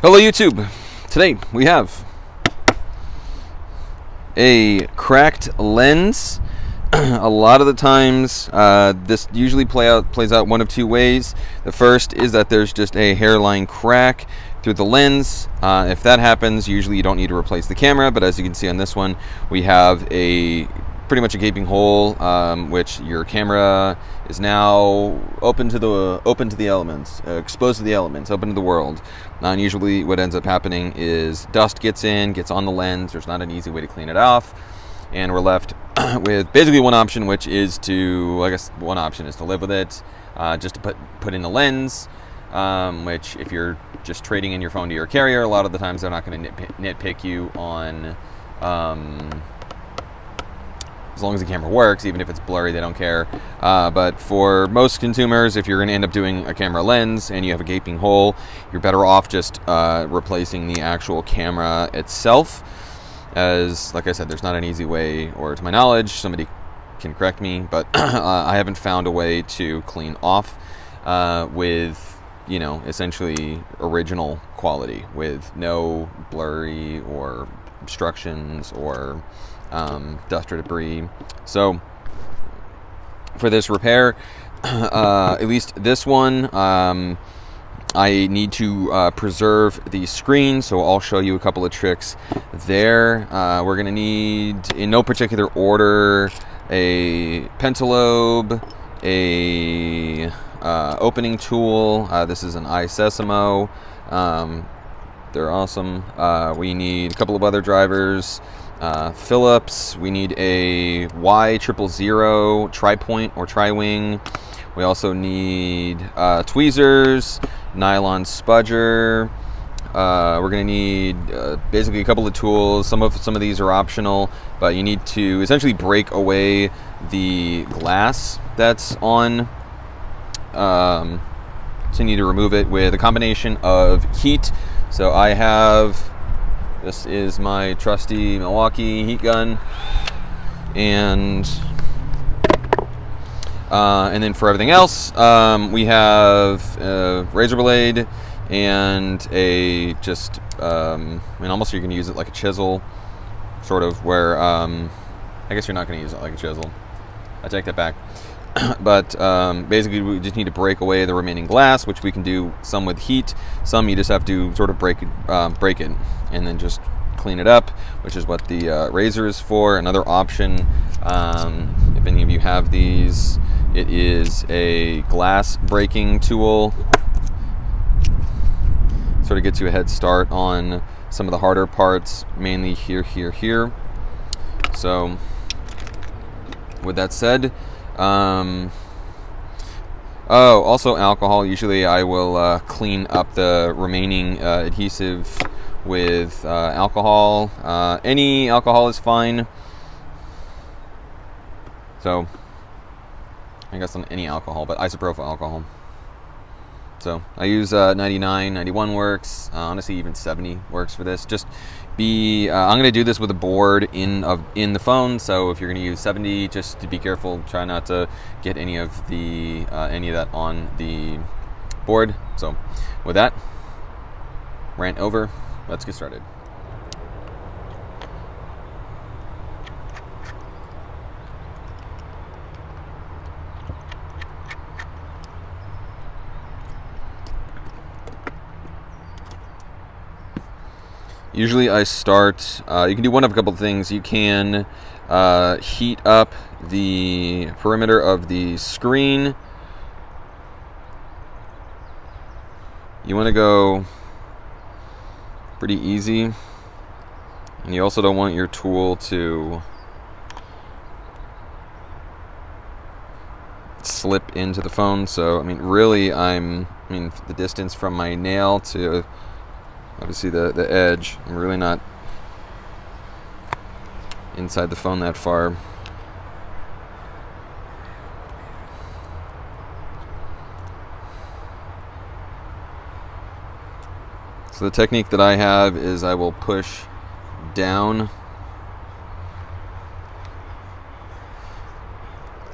Hello YouTube. Today we have a cracked lens. A lot of the times this usually plays out one of two ways. The first is that there's just a hairline crack through the lens. If that happens, usually you don't need to replace the camera, but as you can see on this one, we have pretty much a gaping hole, which your camera is now open to the elements, exposed to the elements, open to the world. And usually what ends up happening is dust gets on the lens. There's not an easy way to clean it off, and we're left with basically one option, which is to, I guess one option is to live with it, just to put in the lens, which if you're just trading in your phone to your carrier, a lot of the times they're not going to nitpick you on as long as the camera works. Even if it's blurry, they don't care. But for most consumers, if you're going to end up doing a camera lens and you have a gaping hole, you're better off just replacing the actual camera itself. As, like I said, there's not an easy way, or to my knowledge, somebody can correct me, but I haven't found a way to clean off with, you know, essentially original quality, with no blurry or obstructions or dust or debris. So for this repair, at least this one, I need to preserve the screen, so I'll show you a couple of tricks there. We're going to need, in no particular order, a pentalobe, a opening tool. This is an iSesamo. They're awesome. We need a couple of other drivers. Phillips. We need a Y000 tri-point or tri-wing. We also need tweezers, nylon spudger. We're going to need basically a couple of tools. Some of these are optional, but you need to essentially break away the glass that's on. So you need to remove it with a combination of heat. So I have, this is my trusty Milwaukee heat gun, and then for everything else, we have a razor blade and a just, I mean, almost you can use it like a chisel, sort of, where, I guess you're not going to use it like a chisel. I take that back. But basically we just need to break away the remaining glass, which we can do some with heat, some you just have to sort of break it and then just clean it up, which is what the razor is for. Another option, if any of you have these, it is a glass breaking tool. Sort of gets you a head start on some of the harder parts, mainly here. So with that said, also alcohol. Usually I will clean up the remaining adhesive with alcohol. Any alcohol is fine. So I guess on any alcohol, but isopropyl alcohol. So I use 99, 91 works. Honestly, even 70 works for this. Just I'm going to do this with a board in the phone. So if you're going to use 70, just to be careful. Try not to get any of that on the board. So with that, rant over. Let's get started. Usually I start, you can do one of a couple of things. You can heat up the perimeter of the screen. You want to go pretty easy, and you also don't want your tool to slip into the phone. So I mean, really, the distance from my nail to obviously the edge, I'm really not inside the phone that far. So the technique that I have is I will push down,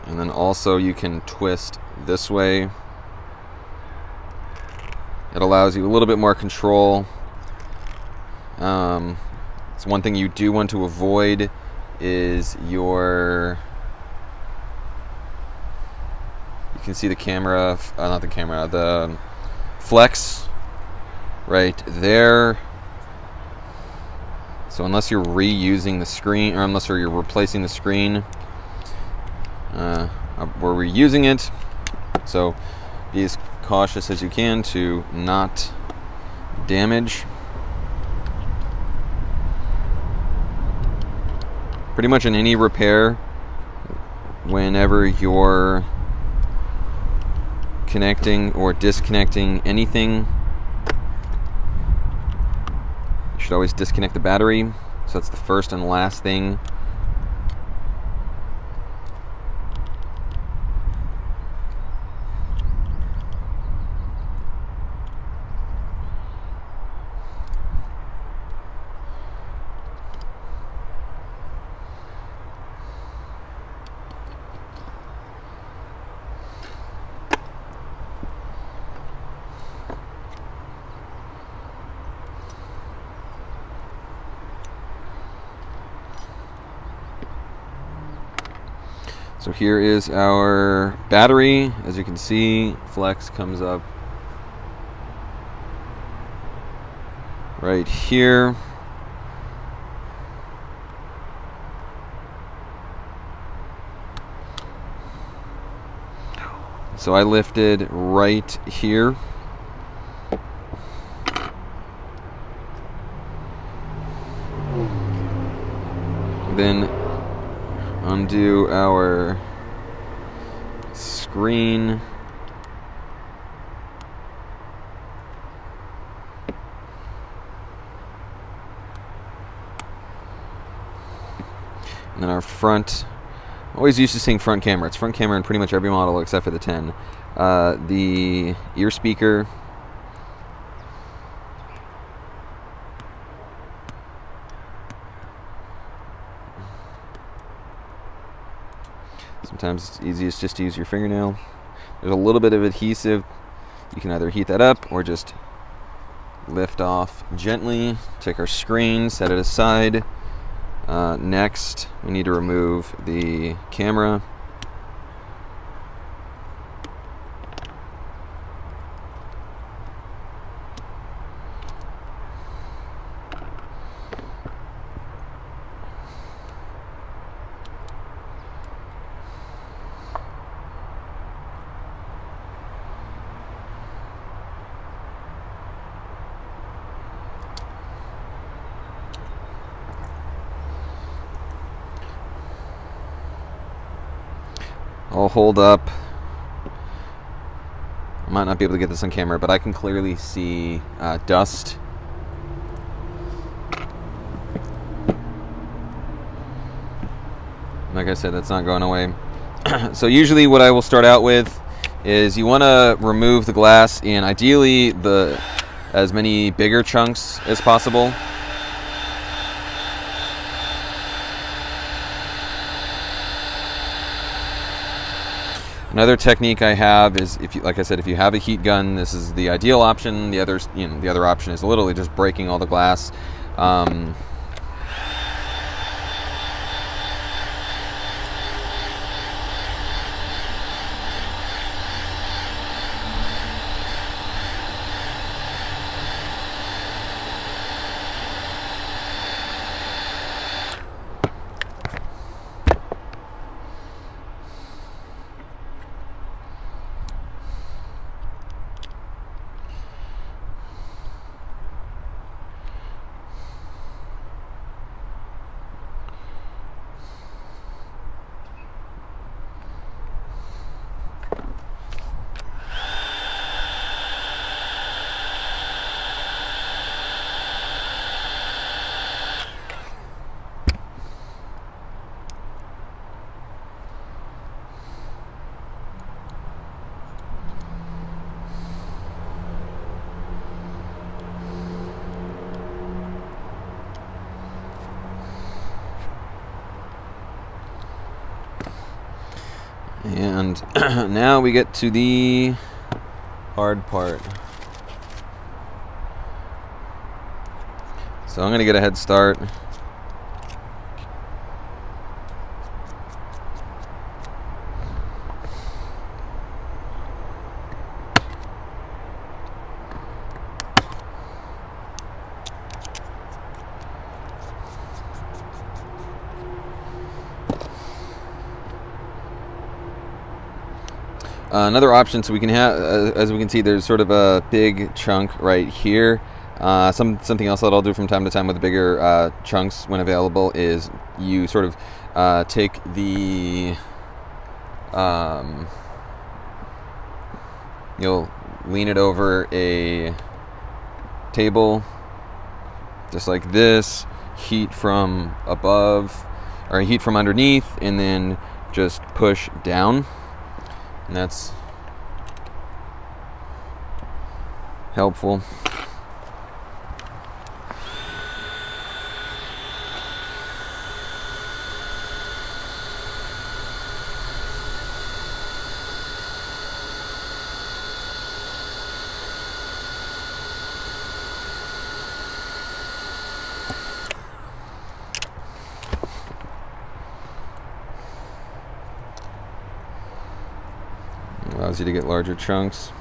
and then also you can twist this way. It allows you a little bit more control It's one thing you do want to avoid is your, you can see the camera, not the camera, the flex right there. So unless you're reusing the screen, or unless you're replacing the screen, we're reusing it. So be as cautious as you can to not damage. Pretty much in any repair, whenever you're connecting or disconnecting anything, you should always disconnect the battery. So that's the first and last thing. So here is our battery. As you can see, flex comes up right here. So I lifted right here. Then undo our screen. And then our front. I'm always used to seeing front camera. It's front camera in pretty much every model except for the 10. The ear speaker. Sometimes it's easiest just to use your fingernail. There's a little bit of adhesive. You can either heat that up or just lift off gently. Take our screen, set it aside. Next, we need to remove the camera. I'll hold up. I might not be able to get this on camera, but I can clearly see dust. Like I said, that's not going away. So usually what I will start out with is you want to remove the glass in ideally as many bigger chunks as possible. Another technique I have is, if you, like I said, if you have a heat gun, this is the ideal option. The other option is literally just breaking all the glass. And now we get to the hard part. So So I'm going to get a head start. Another option, so we can have, as we can see, there's sort of a big chunk right here. Something else that I'll do from time to time with the bigger chunks when available is you sort of take the, you'll lean it over a table, just like this, heat from above, or heat from underneath, and then just push down. And that's helpful. Allows you to get larger chunks.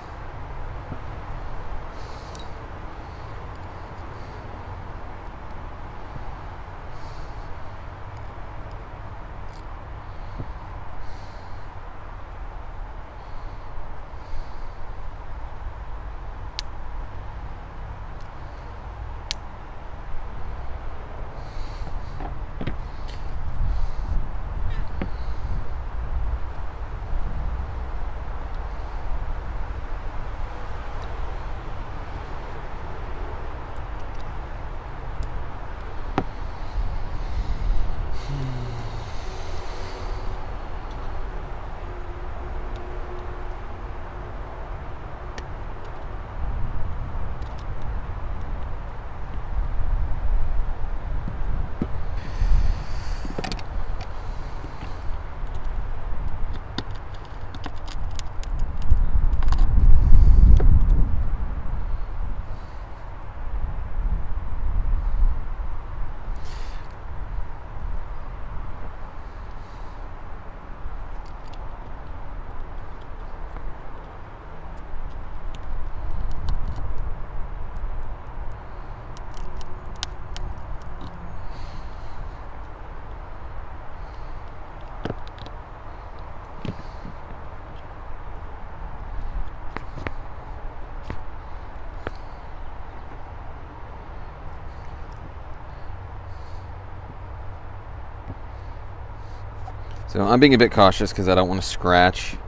So I'm being a bit cautious because I don't want to scratch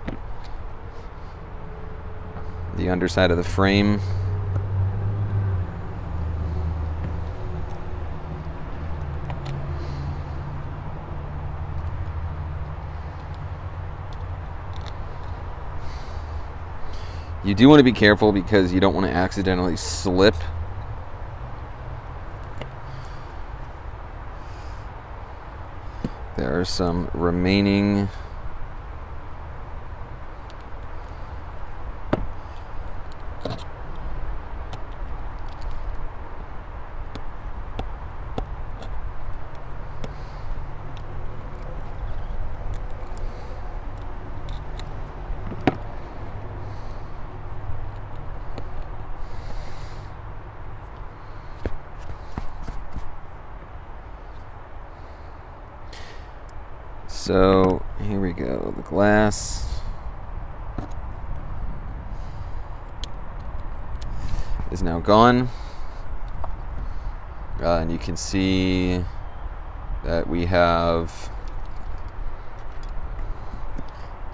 the underside of the frame. You do want to be careful because you don't want to accidentally slip. There are some remaining So here we go, the glass is now gone, and you can see that we have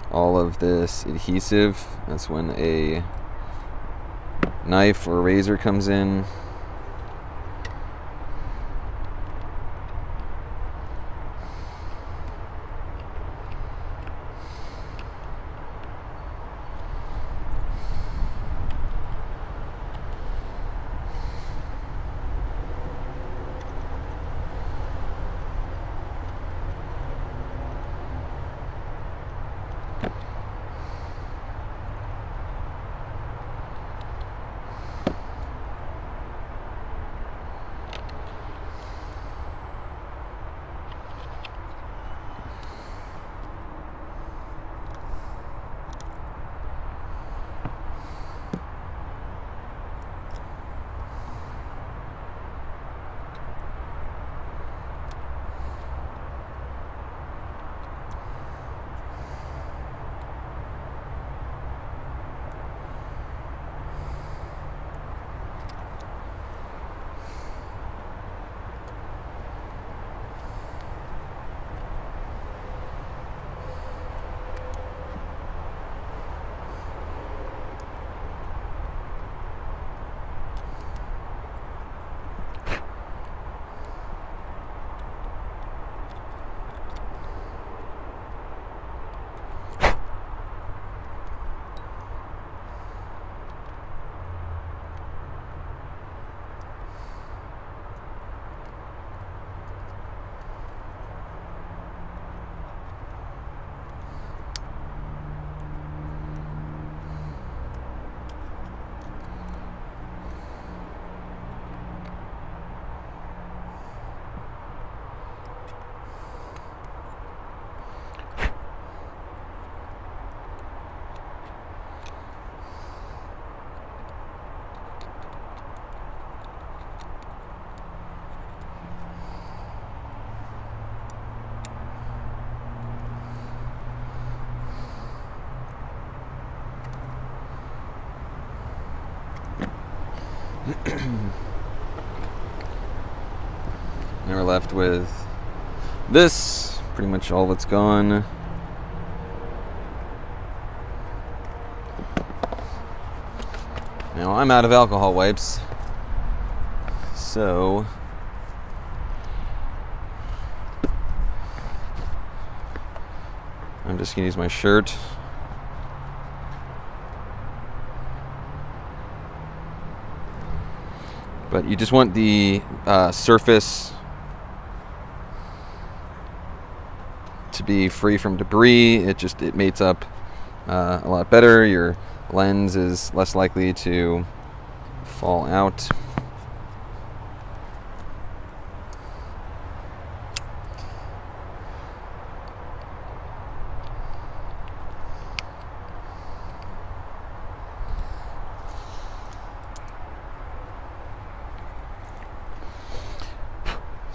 all of this adhesive. That's when a knife or razor comes in. Now we're left with this, pretty much all that's gone. Now I'm out of alcohol wipes, so I'm just gonna use my shirt. But you just want the surface to be free from debris. It mates up a lot better. Your lens is less likely to fall out.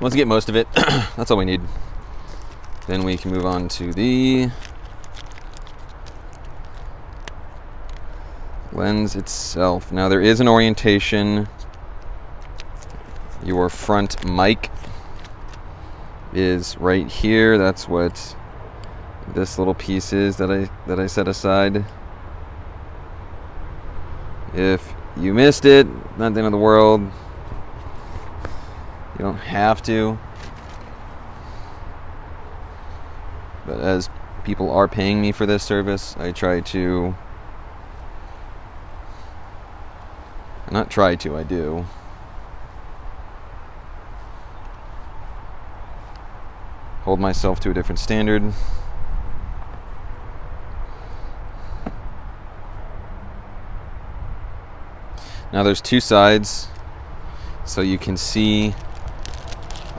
Once you get most of it, that's all we need. Then we can move on to the lens itself. Now there is an orientation. Your front mic is right here. That's what this little piece is that I set aside. If you missed it, not the end of the world. You don't have to. But as people are paying me for this service, I do. Hold myself to a different standard. Now there's two sides, so you can see,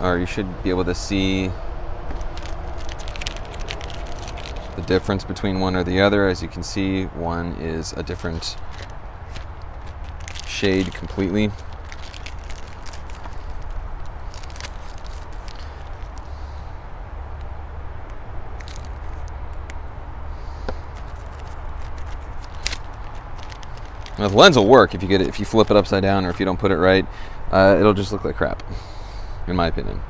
or you should be able to see the difference between one or the other. As you can see, one is a different shade completely. Now the lens will work if you flip it upside down, or if you don't put it right. It'll just look like crap, in my opinion.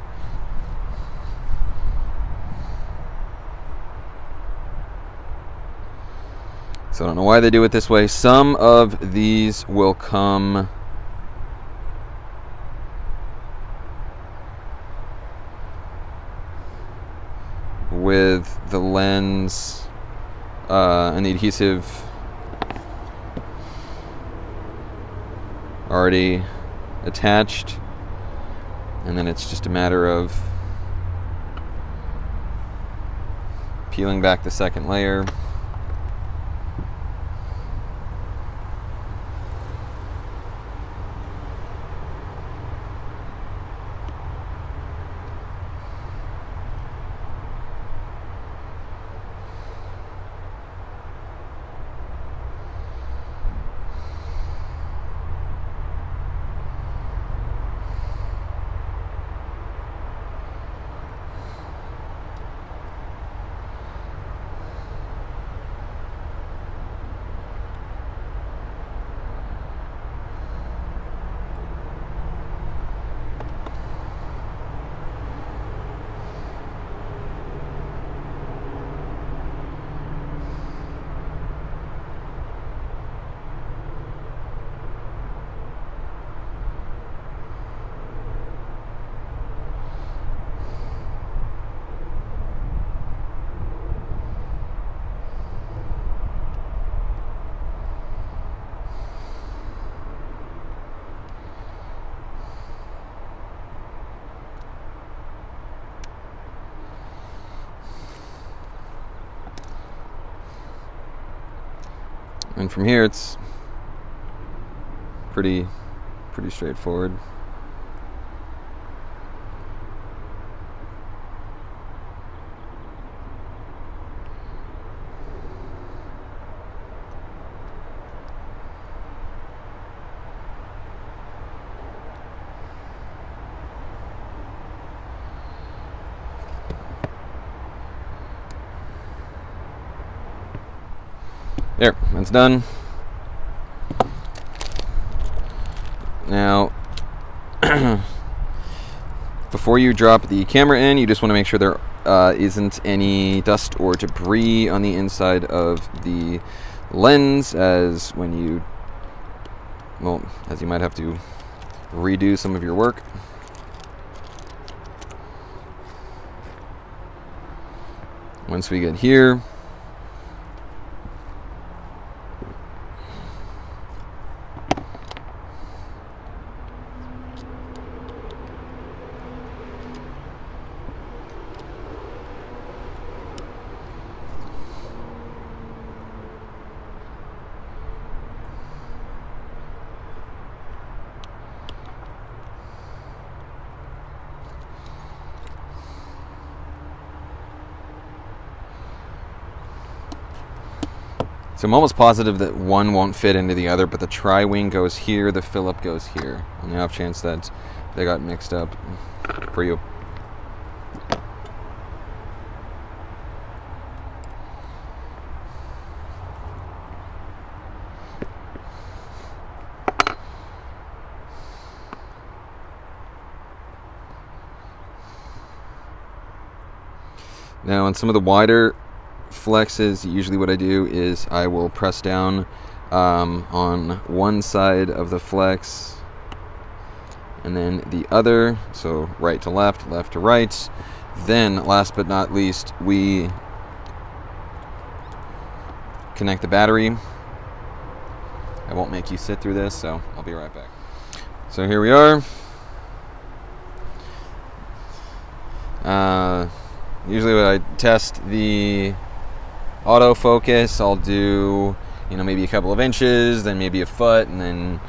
So I don't know why they do it this way. Some of these will come with the lens and the adhesive already attached, and then it's just a matter of peeling back the second layer. And from here, it's pretty straightforward. There, that's done. Now, Before you drop the camera in, you just want to make sure there isn't any dust or debris on the inside of the lens, as you might have to redo some of your work. Once we get here, so I'm almost positive that one won't fit into the other, but the tri-wing goes here, the Phillip goes here. On the off chance that they got mixed up for you. Now on some of the wider flexes, usually what I do is I will press down on one side of the flex and then the other, so right to left, left to right. Then last but not least, we connect the battery. I won't make you sit through this, so I'll be right back. So here we are. Usually when I test the autofocus, I'll do, maybe a couple of inches, then maybe a foot, and then,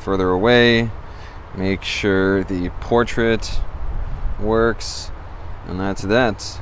further away. Make sure the portrait works, and that's that.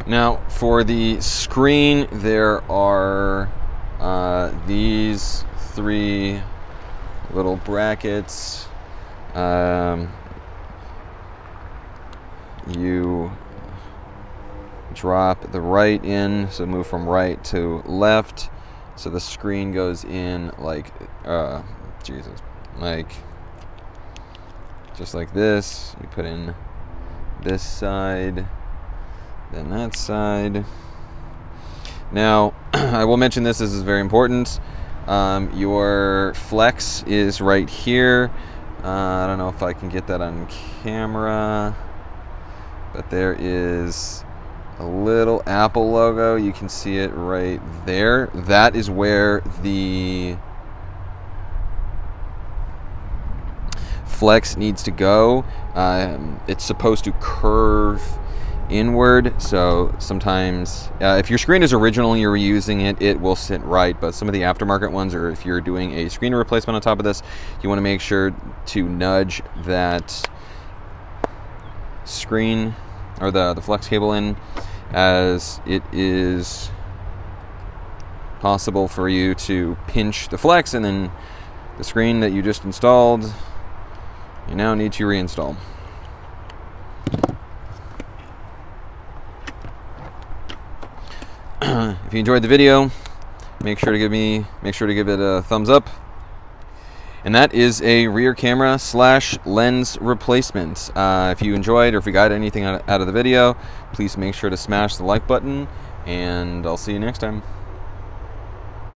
Now, for the screen, there are these three little brackets. You drop the right in, so move from right to left, so the screen goes in like, just like this. You put in this side, then that side. Now, I will mention this is very important. Your flex is right here. I don't know if I can get that on camera, but there is a little Apple logo. You can see it right there. That is where the flex needs to go. It's supposed to curve inward, so sometimes if your screen is original and you're reusing it, it will sit right, but some of the aftermarket ones, or if you're doing a screen replacement on top of this, you want to make sure to nudge that screen or the flex cable in, as it is possible for you to pinch the flex, and then the screen that you just installed, you now need to reinstall. If you enjoyed the video, make sure to give it a thumbs up. And that is a rear camera / lens replacement. If you enjoyed, or if you got anything out of the video, please make sure to smash the like button, and I'll see you next time.